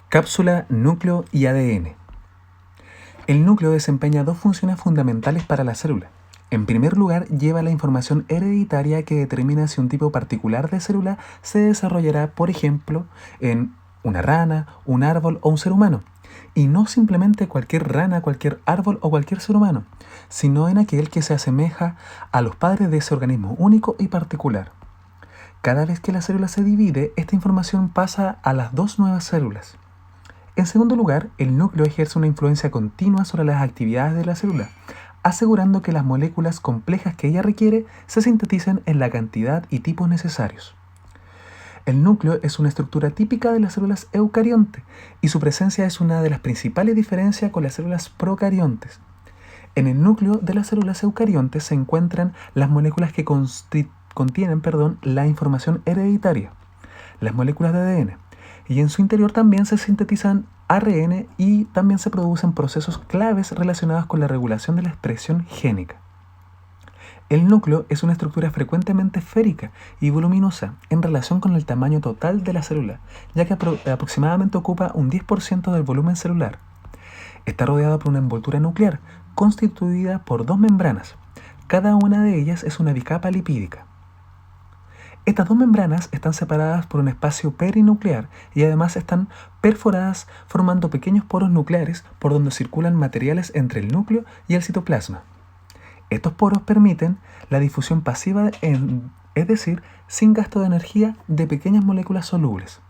Cápsula, núcleo y ADN. El núcleo desempeña dos funciones fundamentales para la célula. En primer lugar, lleva la información hereditaria que determina si un tipo particular de célula se desarrollará, por ejemplo, en una rana, un árbol o un ser humano. Y no simplemente cualquier rana, cualquier árbol o cualquier ser humano, sino en aquel que se asemeja a los padres de ese organismo único y particular. Cada vez que la célula se divide, esta información pasa a las dos nuevas células. En segundo lugar, el núcleo ejerce una influencia continua sobre las actividades de la célula, asegurando que las moléculas complejas que ella requiere se sinteticen en la cantidad y tipos necesarios. El núcleo es una estructura típica de las células eucarionte y su presencia es una de las principales diferencias con las células procariontes. En el núcleo de las células eucariontes se encuentran las moléculas que contienen la información hereditaria, las moléculas de ADN, y en su interior también se sintetizan ARN y también se producen procesos claves relacionados con la regulación de la expresión génica. El núcleo es una estructura frecuentemente esférica y voluminosa en relación con el tamaño total de la célula, ya que aproximadamente ocupa un 10% del volumen celular. Está rodeado por una envoltura nuclear constituida por dos membranas. Cada una de ellas es una bicapa lipídica. Estas dos membranas están separadas por un espacio perinuclear y además están perforadas formando pequeños poros nucleares por donde circulan materiales entre el núcleo y el citoplasma. Estos poros permiten la difusión pasiva, es decir, sin gasto de energía, de pequeñas moléculas solubles.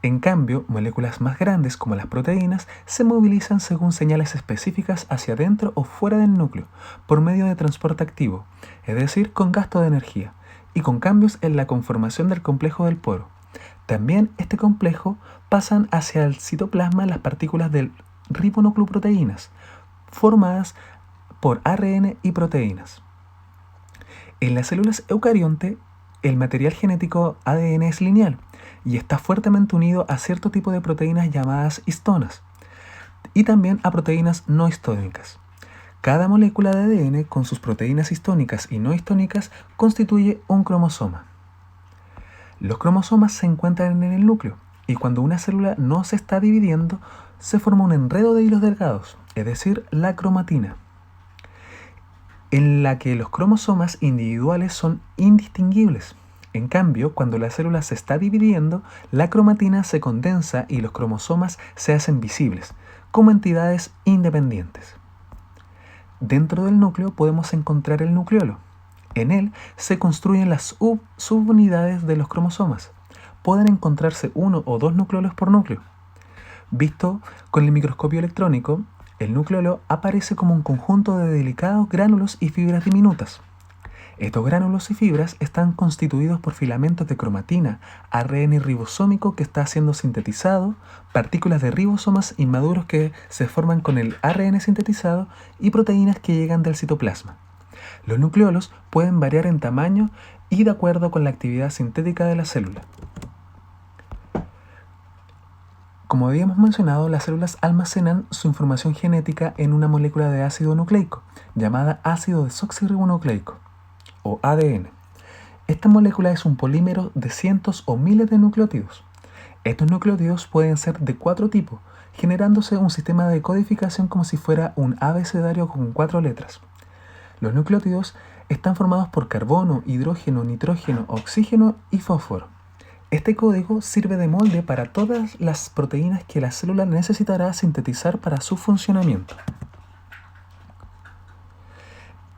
En cambio, moléculas más grandes como las proteínas se movilizan según señales específicas hacia adentro o fuera del núcleo, por medio de transporte activo, es decir, con gasto de energía, y con cambios en la conformación del complejo del poro. También este complejo pasan hacia el citoplasma las partículas de ribonucleoproteínas, formadas por ARN y proteínas. En las células eucarionte, el material genético ADN es lineal y está fuertemente unido a cierto tipo de proteínas llamadas histonas y también a proteínas no histónicas. Cada molécula de ADN con sus proteínas histónicas y no histónicas constituye un cromosoma. Los cromosomas se encuentran en el núcleo y cuando una célula no se está dividiendo, se forma un enredo de hilos delgados, es decir, la cromatina, en la que los cromosomas individuales son indistinguibles. En cambio, cuando la célula se está dividiendo, la cromatina se condensa y los cromosomas se hacen visibles, como entidades independientes. Dentro del núcleo podemos encontrar el nucleolo. En él se construyen las subunidades de los cromosomas. Pueden encontrarse uno o dos nucleolos por núcleo. Visto con el microscopio electrónico, el nucleolo aparece como un conjunto de delicados gránulos y fibras diminutas. Estos gránulos y fibras están constituidos por filamentos de cromatina, ARN ribosómico que está siendo sintetizado, partículas de ribosomas inmaduros que se forman con el ARN sintetizado y proteínas que llegan del citoplasma. Los nucleolos pueden variar en tamaño y de acuerdo con la actividad sintética de la célula. Como habíamos mencionado, las células almacenan su información genética en una molécula de ácido nucleico, llamada ácido desoxirribonucleico, o ADN. Esta molécula es un polímero de cientos o miles de nucleótidos. Estos nucleótidos pueden ser de 4 tipos, generándose un sistema de codificación como si fuera un abecedario con 4 letras. Los nucleótidos están formados por carbono, hidrógeno, nitrógeno, oxígeno y fósforo. Este código sirve de molde para todas las proteínas que la célula necesitará sintetizar para su funcionamiento.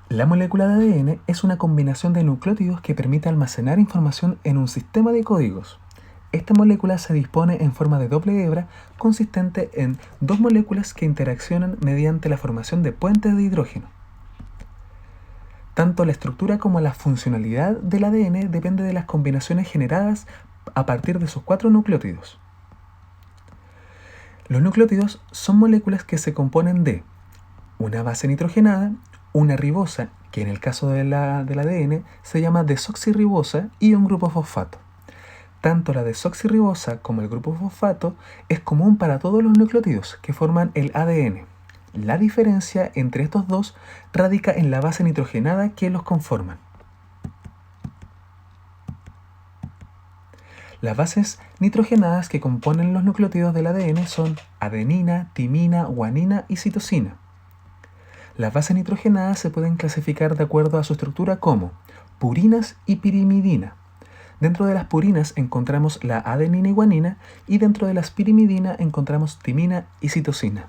La molécula de ADN es una combinación de nucleótidos que permite almacenar información en un sistema de códigos. Esta molécula se dispone en forma de doble hebra consistente en dos moléculas que interaccionan mediante la formación de puentes de hidrógeno. Tanto la estructura como la funcionalidad del ADN depende de las combinaciones generadas a partir de sus 4 nucleótidos. Los nucleótidos son moléculas que se componen de una base nitrogenada, una ribosa, que en el caso del ADN se llama desoxirribosa, y un grupo fosfato. Tanto la desoxirribosa como el grupo fosfato es común para todos los nucleótidos que forman el ADN. La diferencia entre estos dos radica en la base nitrogenada que los conforman. Las bases nitrogenadas que componen los nucleótidos del ADN son adenina, timina, guanina y citosina. Las bases nitrogenadas se pueden clasificar de acuerdo a su estructura como purinas y pirimidina. Dentro de las purinas encontramos la adenina y guanina y dentro de las pirimidinas encontramos timina y citosina.